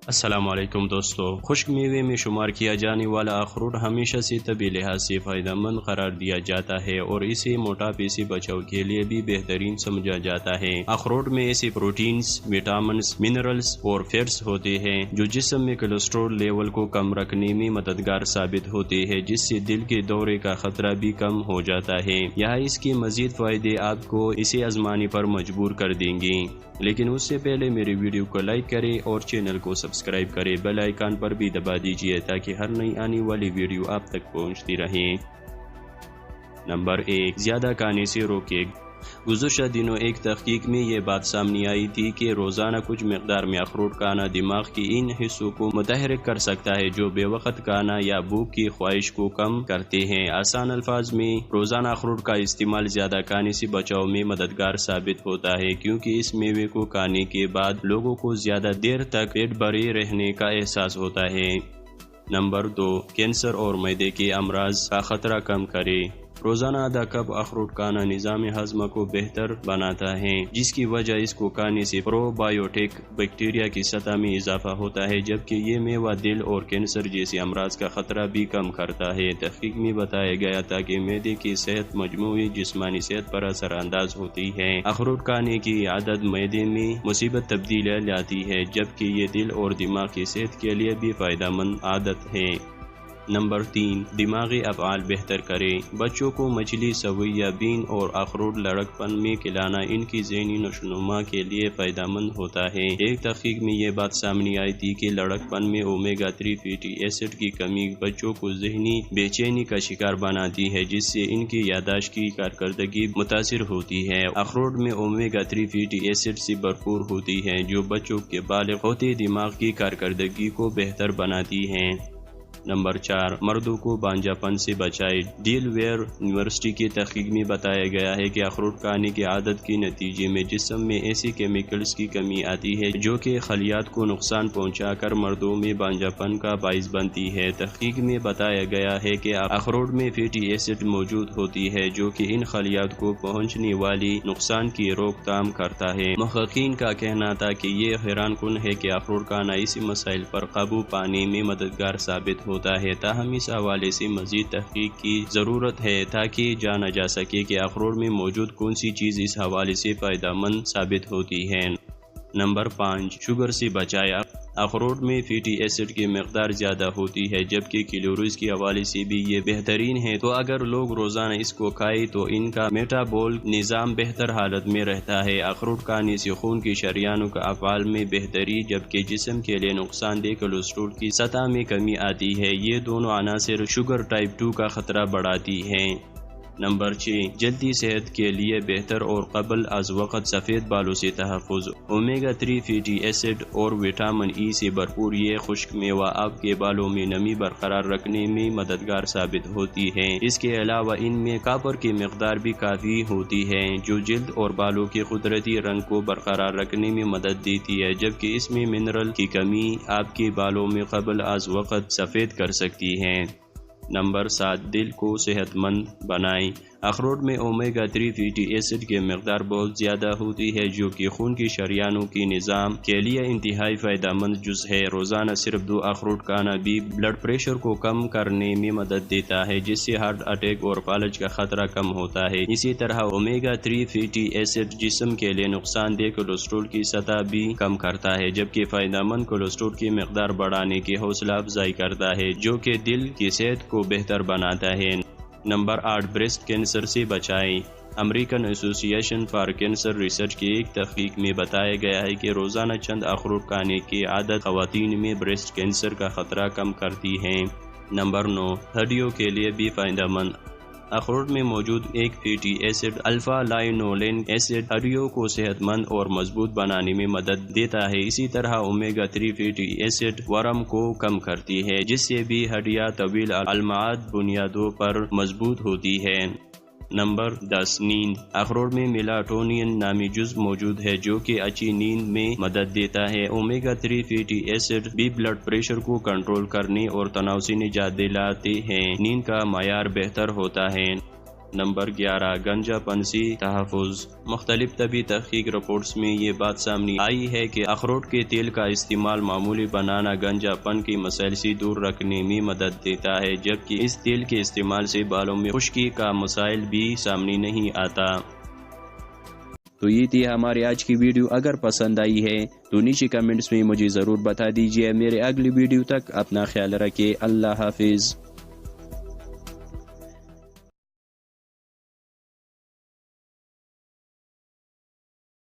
السلام علیکم دوستو، خشک میوے میں شمار کیا جانے والا اخروٹ ہمیشہ سے طبی لحاظ سے فائدہ مند قرار دیا جاتا ہے اور اسے موٹاپے سے بچاؤ کے لیے بھی بہترین سمجھا جاتا ہے۔ اخروٹ میں ایسے پروٹینز، وٹامنز، منرلز اور فیٹس ہوتے ہیں جو جسم میں کولیسٹرول لیول کو کم رکھنے میں مددگار ثابت ہوتے ہیں، جس سے دل کے دورے کا خطرہ بھی کم ہو جاتا ہے۔ یہاں اس کے مزید فائدے آپ کو اسے آزمانے پر مجبور کر دیں گے، لیکن اس سے پہلے میری ویڈیو کو لائک کریں اور چینل کو سبسکرائب کریں، بیل آئیکن پر بھی دبا دیجئے تاکہ ہر نئی آنے والی ویڈیو آپ تک پہنچتی رہے۔ نمبر 1، زیادہ کھانے سے روکے۔ گزشتہ دنوں ایک تحقیق میں یہ بات سامنے آئی تھی کہ روزانہ کچھ مقدار میں اخروٹ کھانا دماغ کی ان حصوں کو متحرک کر سکتا ہے جو بے وقت کھانا یا بھوک کی خواہش کو کم کرتے ہیں۔ آسان الفاظ میں، روزانہ اخروٹ کا استعمال زیادہ کھانے سے بچاؤ میں مددگار ثابت ہوتا ہے، کیونکہ اس میوے کو کھانے کے بعد لوگوں کو زیادہ دیر تک پیٹ بھرے رہنے کا احساس ہوتا ہے۔ نمبر 2، کینسر اور معدے کے امراض کا خطرہ کم کرے۔ روزانہ آدھا کپ اخروٹ کھانا نظام ہضم کو بہتر بناتا ہے، جس کی وجہ اس کو کھانے سے پرو بایوٹک بیکٹیریا کی سطح میں اضافہ ہوتا ہے، جبکہ یہ میوہ دل اور کینسر جیسے امراض کا خطرہ بھی کم کرتا ہے۔ تحقیق میں بتایا گیا تھا کہ معدے کی صحت مجموعی جسمانی صحت پر اثر انداز ہوتی ہے۔ اخروٹ کھانے کی عادت معدے میں مثبت تبدیلیاں لاتی ہے، جبکہ یہ دل اور دماغ کی صحت کے لیے بھی فائدہ مند عادت ہے۔ نمبر 3، دماغی افعال بہتر کرے۔ بچوں کو مچھلی، سوئی یا بین اور اخروٹ لڑکپن میں کھلانا ان کی ذہنی نشوونما کے لیے فائدہ مند ہوتا ہے۔ ایک تحقیق میں یہ بات سامنے آئی تھی کہ لڑکپن میں اومیگا 3 فیٹی ایسڈ کی کمی بچوں کو ذہنی بے چینی کا شکار بناتی ہے، جس سے ان کی یادداشت کی کارکردگی متاثر ہوتی ہے۔ اخروٹ میں اومیگا 3 فیٹی ایسڈ سے بھرپور ہوتی ہے، جو بچوں کے بالغ ہوتے دماغ کی کارکردگی کو بہتر بناتی ہے۔ نمبر 4، مردوں کو بانجھا پن سے بچائے۔ ڈیل ویئر یونیورسٹی کی تحقیق میں بتایا گیا ہے کہ اخروٹ کھانے کی عادت کے نتیجے میں جسم میں ایسے کیمیکلز کی کمی آتی ہے جو کہ خلیات کو نقصان پہنچا کر مردوں میں بانجھا پن کا باعث بنتی ہے۔ تحقیق میں بتایا گیا ہے کہ اخروٹ میں فیٹی ایسڈ موجود ہوتی ہے جو کہ ان خلیات کو پہنچنے والی نقصان کی روک تھام کرتا ہے۔ محققین کا کہنا تھا کہ یہ حیران کن ہے کہ اخروٹ کھانا اسی مسائل پر قابو پانے میں مددگار ثابت ہوتا ہے، تاہم اس حوالے سے مزید تحقیق کی ضرورت ہے تاکہ جانا جا سکے کہ اخروٹ میں موجود کون سی چیز اس حوالے سے فائدہ مند ثابت ہوتی ہے۔ نمبر 5، شوگر سے بچایا۔ اخروٹ میں فیٹی ایسڈ کی مقدار زیادہ ہوتی ہے، جبکہ کیلوریز کے حوالے سے بھی یہ بہترین ہے، تو اگر لوگ روزانہ اس کو کھائیں تو ان کا میٹابولک نظام بہتر حالت میں رہتا ہے۔ اخروٹ کھانے سے خون کی شریانوں کا افعال میں بہتری، جبکہ جسم کے لیے نقصان دہ کولیسٹرول کی سطح میں کمی آتی ہے۔ یہ دونوں عناصر شوگر ٹائپ 2 کا خطرہ بڑھاتی ہیں۔ نمبر 6، جلدی صحت کے لیے بہتر اور قبل از وقت سفید بالوں سے تحفظ۔ اومیگا 3 فیٹی ایسڈ اور وٹامن ای سے بھرپور یہ خشک میوہ آپ کے بالوں میں نمی برقرار رکھنے میں مددگار ثابت ہوتی ہے۔ اس کے علاوہ ان میں کاپر کی مقدار بھی کافی ہوتی ہے، جو جلد اور بالوں کے قدرتی رنگ کو برقرار رکھنے میں مدد دیتی ہے، جبکہ اس میں منرل کی کمی آپ کے بالوں میں قبل از وقت سفید کر سکتی ہے۔ نمبر 7، دل کو صحت مند بنائیں۔ اخروٹ میں اومیگا 3 فیٹی ایسڈ کی مقدار بہت زیادہ ہوتی ہے، جو کہ خون کی شریانوں کی نظام کے لیے انتہائی فائدہ مند جز ہے۔ روزانہ صرف 2 اخروٹ کھانا بھی بلڈ پریشر کو کم کرنے میں مدد دیتا ہے، جس سے ہارٹ اٹیک اور فالج کا خطرہ کم ہوتا ہے۔ اسی طرح اومیگا 3 فیٹی ایسڈ جسم کے لیے نقصان دہ کولیسٹرول کی سطح بھی کم کرتا ہے، جبکہ فائدہ مند کولیسٹرول کی مقدار بڑھانے کی حوصلہ افزائی کرتا ہے، جو کہ دل کی صحت کو بہتر بناتا ہے۔ نمبر 8، بریسٹ کینسر سے بچائیں۔ امریکن ایسوسی ایشن فار کینسر ریسرچ کی ایک تحقیق میں بتایا گیا ہے کہ روزانہ چند اخروٹ کھانے کی عادت خواتین میں بریسٹ کینسر کا خطرہ کم کرتی ہے۔ نمبر 9، ہڈیوں کے لیے بھی فائدہ مند۔ اخروٹ میں موجود ایک فیٹی ایسڈ الفا لائنولین ایسڈ ہڈیوں کو صحت مند اور مضبوط بنانے میں مدد دیتا ہے۔ اسی طرح اومیگا 3 فیٹی ایسڈ ورم کو کم کرتی ہے، جس سے بھی ہڈیاں طویل المعاد بنیادوں پر مضبوط ہوتی ہے۔ نمبر 10، نیند۔ اخروٹ میں میلاٹونین نامی جزو موجود ہے جو کہ اچھی نیند میں مدد دیتا ہے۔ اومیگا 3 فیٹی ایسڈ بھی بلڈ پریشر کو کنٹرول کرنے اور تناؤ سے نجات دلاتے ہیں۔ نیند کا معیار بہتر ہوتا ہے۔ نمبر 11 گنجا پن سے تحفظ۔ مختلف طبی تحقیق رپورٹس میں یہ بات سامنے آئی ہے کہ اخروٹ کے تیل کا استعمال معمولی بنانا گنجا پن کے مسائل سے دور رکھنے میں مدد دیتا ہے، جبکہ اس تیل کے استعمال سے بالوں میں خشکی کا مسائل بھی سامنے نہیں آتا۔ تو یہ تھی ہماری آج کی ویڈیو۔ اگر پسند آئی ہے تو نیچے کمنٹس میں مجھے ضرور بتا دیجیے۔ میرے اگلی ویڈیو تک اپنا خیال رکھیں۔ اللہ حافظ۔